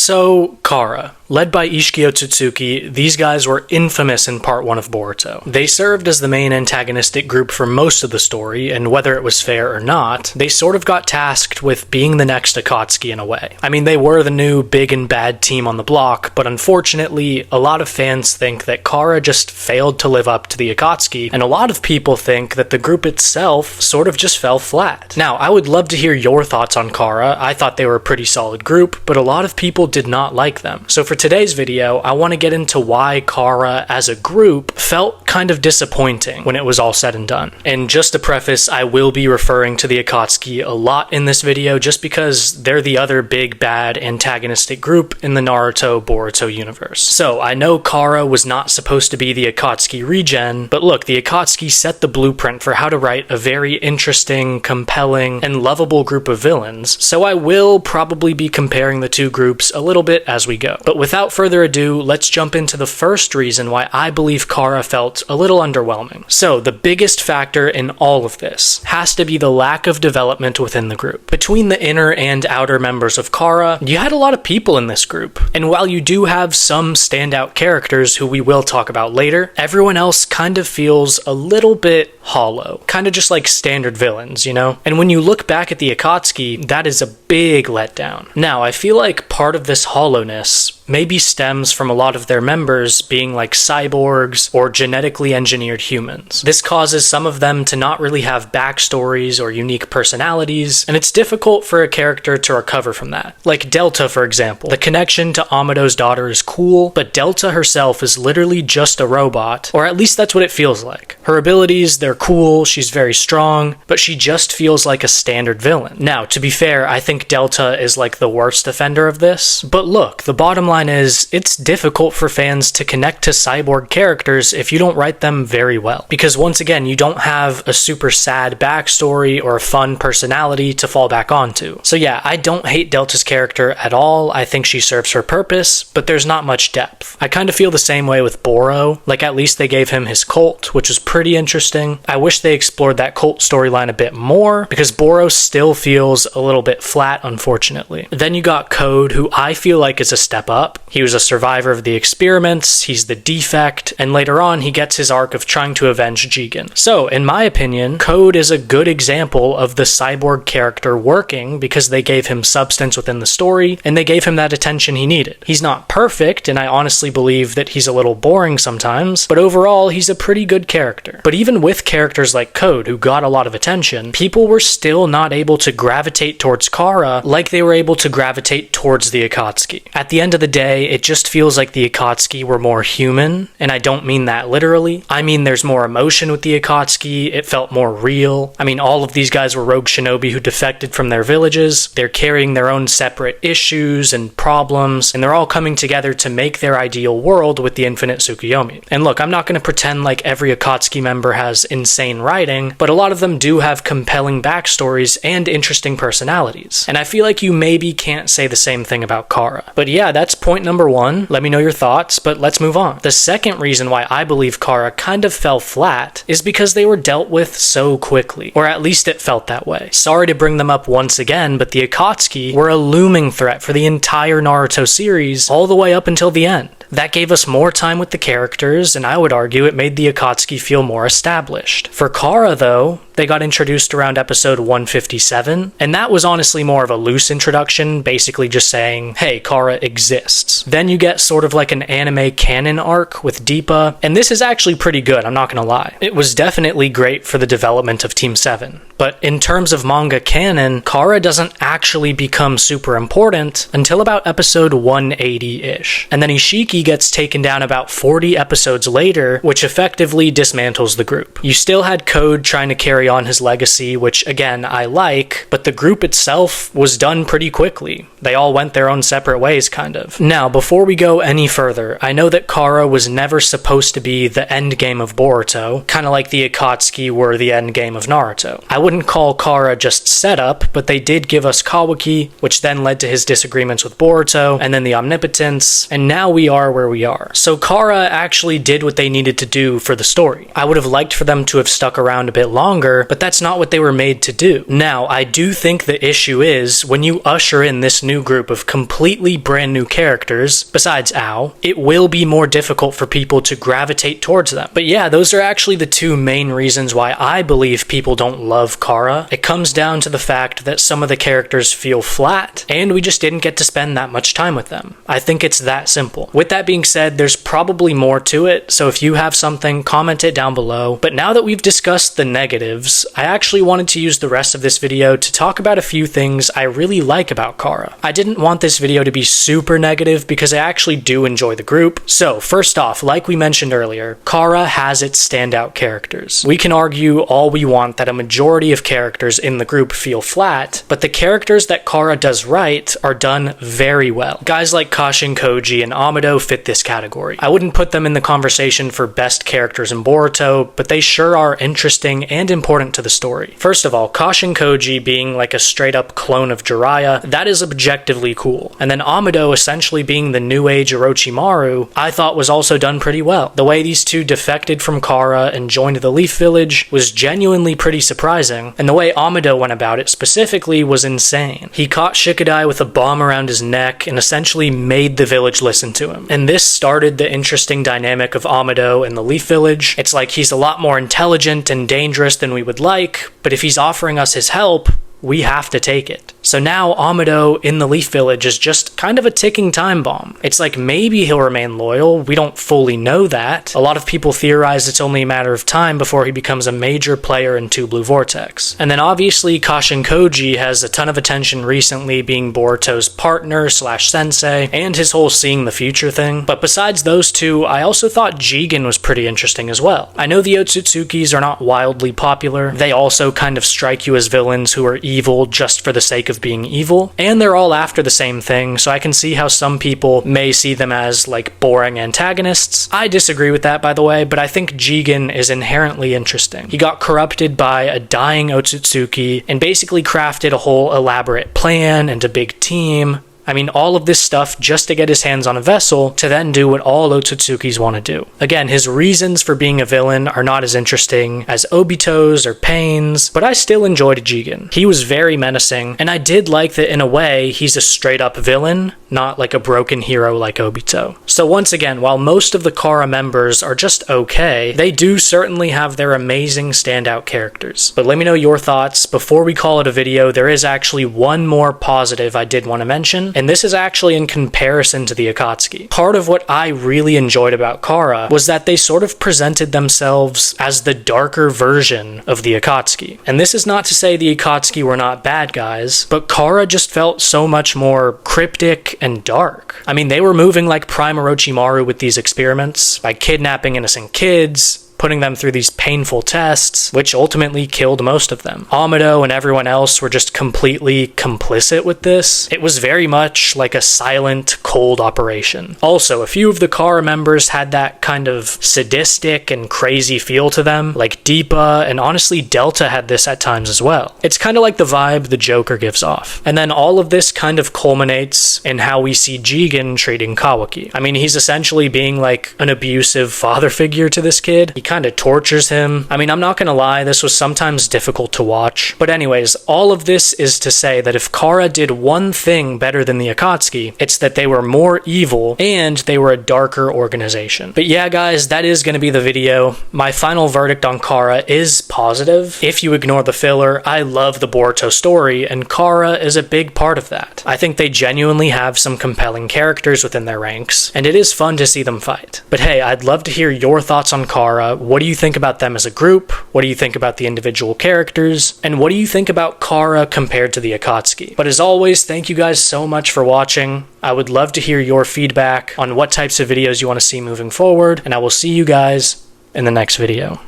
So, Kara. Led by Ishiki Otsutsuki, these guys were infamous in Part 1 of Boruto. They served as the main antagonistic group for most of the story, and whether it was fair or not, they sort of got tasked with being the next Akatsuki in a way. I mean, they were the new big and bad team on the block, but unfortunately, a lot of fans think that Kara just failed to live up to the Akatsuki, and a lot of people think that the group itself sort of just fell flat. Now, I would love to hear your thoughts on Kara. I thought they were a pretty solid group, but a lot of people did not like them. So for today's video, I want to get into why Kara as a group felt kind of disappointing when it was all said and done. And just to preface, I will be referring to the Akatsuki a lot in this video just because they're the other big bad antagonistic group in the Naruto Boruto universe. So I know Kara was not supposed to be the Akatsuki regen, but look, the Akatsuki set the blueprint for how to write a very interesting, compelling, and lovable group of villains, so I will probably be comparing the two groups a little bit as we go. But without further ado, let's jump into the first reason why I believe Kara felt a little underwhelming. So, the biggest factor in all of this has to be the lack of development within the group. Between the inner and outer members of Kara, you had a lot of people in this group. And while you do have some standout characters who we will talk about later, everyone else kind of feels a little bit hollow. Kind of just like standard villains, you know? And when you look back at the Akatsuki, that is a big letdown. Now, I feel like part of this hollowness maybe stems from a lot of their members being like cyborgs or genetically engineered humans. This causes some of them to not really have backstories or unique personalities, and it's difficult for a character to recover from that. Like Delta, for example. The connection to Amado's daughter is cool, but Delta herself is literally just a robot, or at least that's what it feels like. Her abilities, they're cool, she's very strong, but she just feels like a standard villain. Now, to be fair, I think Delta is like the worst offender of this, but look, the bottom line is, it's difficult for fans to connect to cyborg characters if you don't write them very well. Because once again, you don't have a super sad backstory or a fun personality to fall back onto. So yeah, I don't hate Delta's character at all. I think she serves her purpose, but there's not much depth. I kind of feel the same way with Boro. Like, at least they gave him his cult, which was pretty interesting. I wish they explored that cult storyline a bit more, because Boro still feels a little bit flat, unfortunately. Then you got Code, who I feel like is a step up. He was a survivor of the experiments, he's the defect, and later on he gets his arc of trying to avenge Jigen. So, in my opinion, Code is a good example of the cyborg character working because they gave him substance within the story, and they gave him that attention he needed. He's not perfect, and I honestly believe that he's a little boring sometimes, but overall he's a pretty good character. But even with characters like Code, who got a lot of attention, people were still not able to gravitate towards Kara like they were able to gravitate towards the Akatsuki. At the end of the day, it just feels like the Akatsuki were more human, and I don't mean that literally. I mean there's more emotion with the Akatsuki, it felt more real. I mean, all of these guys were rogue shinobi who defected from their villages, they're carrying their own separate issues and problems, and they're all coming together to make their ideal world with the infinite Tsukuyomi. And look, I'm not going to pretend like every Akatsuki member has insane writing, but a lot of them do have compelling backstories and interesting personalities. And I feel like you maybe can't say the same thing about Kara. But yeah, that's point number one. Let me know your thoughts, but let's move on. The second reason why I believe Kara kind of fell flat is because they were dealt with so quickly, or at least it felt that way. Sorry to bring them up once again, but the Akatsuki were a looming threat for the entire Naruto series all the way up until the end. That gave us more time with the characters, and I would argue it made the Akatsuki feel more established. For Kara, though, they got introduced around episode 157, and that was honestly more of a loose introduction, basically just saying, hey, Kara exists. Then you get sort of like an anime canon arc with Deepa, and this is actually pretty good, I'm not gonna lie. It was definitely great for the development of Team 7, but in terms of manga canon, Kara doesn't actually become super important until about episode 180-ish. And then Ishiki gets taken down about 40 episodes later, which effectively dismantles the group. You still had Code trying to carry on his legacy, which again, I like, but the group itself was done pretty quickly. They all went their own separate ways, kind of. Now, before we go any further, I know that Kara was never supposed to be the end game of Boruto, kind of like the Akatsuki were the end game of Naruto. I wouldn't call Kara just setup, but they did give us Kawaki, which then led to his disagreements with Boruto, and then the Omnipotence, and now we are where we are. So Kara actually did what they needed to do for the story. I would have liked for them to have stuck around a bit longer, but that's not what they were made to do. Now, I do think the issue is, when you usher in this new new group of completely brand new characters, besides Ao, it will be more difficult for people to gravitate towards them. But yeah, those are actually the two main reasons why I believe people don't love Kara. It comes down to the fact that some of the characters feel flat, and we just didn't get to spend that much time with them. I think it's that simple. With that being said, there's probably more to it, so if you have something, comment it down below. But now that we've discussed the negatives, I actually wanted to use the rest of this video to talk about a few things I really like about Kara. I didn't want this video to be super negative because I actually do enjoy the group. So first off, like we mentioned earlier, Kara has its standout characters. We can argue all we want that a majority of characters in the group feel flat, but the characters that Kara does right are done very well. Guys like Kashin Koji and Amado fit this category. I wouldn't put them in the conversation for best characters in Boruto, but they sure are interesting and important to the story. First of all, Kashin Koji being like a straight up clone of Jiraiya, that is objectively cool. And then Amado essentially being the new age Orochimaru, I thought was also done pretty well. The way these two defected from Kara and joined the Leaf Village was genuinely pretty surprising, and the way Amado went about it specifically was insane. He caught Shikadai with a bomb around his neck and essentially made the village listen to him. And this started the interesting dynamic of Amado and the Leaf Village. It's like he's a lot more intelligent and dangerous than we would like, but if he's offering us his help, we have to take it. So now Amado in the Leaf Village is just kind of a ticking time bomb. It's like maybe he'll remain loyal, we don't fully know that. A lot of people theorize it's only a matter of time before he becomes a major player in Two Blue Vortex. And then obviously Kashin Koji has a ton of attention recently being Boruto's partner / sensei, and his whole seeing the future thing. But besides those two, I also thought Jigen was pretty interesting as well. I know the Otsutsukis are not wildly popular, they also kind of strike you as villains who are evil just for the sake of being evil, and they're all after the same thing, so I can see how some people may see them as like boring antagonists. I disagree with that, by the way, but I think Jigen is inherently interesting. He got corrupted by a dying Otsutsuki and basically crafted a whole elaborate plan and a big team. I mean, all of this stuff just to get his hands on a vessel to then do what all Otsutsukis want to do. Again, his reasons for being a villain are not as interesting as Obito's or Pain's, but I still enjoyed Jigen. He was very menacing, and I did like that in a way he's a straight up villain, not like a broken hero like Obito. So once again, while most of the Kara members are just okay, they do certainly have their amazing standout characters. But let me know your thoughts. Before we call it a video, there is actually one more positive I did want to mention, and this is actually in comparison to the Akatsuki. Part of what I really enjoyed about Kara was that they sort of presented themselves as the darker version of the Akatsuki. And this is not to say the Akatsuki were not bad guys, but Kara just felt so much more cryptic and dark. I mean, they were moving like Prime Orochimaru with these experiments, by kidnapping innocent kids, putting them through these painful tests, which ultimately killed most of them. Amado and everyone else were just completely complicit with this. It was very much like a silent, cold operation. Also, a few of the Kara members had that kind of sadistic and crazy feel to them, like Deepa, and honestly Delta had this at times as well. It's kind of like the vibe the Joker gives off. And then all of this kind of culminates in how we see Jigen treating Kawaki. I mean, he's essentially being like an abusive father figure to this kid. He kind of tortures him. I mean, I'm not gonna lie, this was sometimes difficult to watch. But anyways, all of this is to say that if Kara did one thing better than the Akatsuki, it's that they were more evil and they were a darker organization. But yeah, guys, that is gonna be the video. My final verdict on Kara is positive. If you ignore the filler, I love the Boruto story, and Kara is a big part of that. I think they genuinely have some compelling characters within their ranks, and it is fun to see them fight. But hey, I'd love to hear your thoughts on Kara. What do you think about them as a group? What do you think about the individual characters? And what do you think about Kara compared to the Akatsuki? But as always, thank you guys so much for watching. I would love to hear your feedback on what types of videos you want to see moving forward, and I will see you guys in the next video.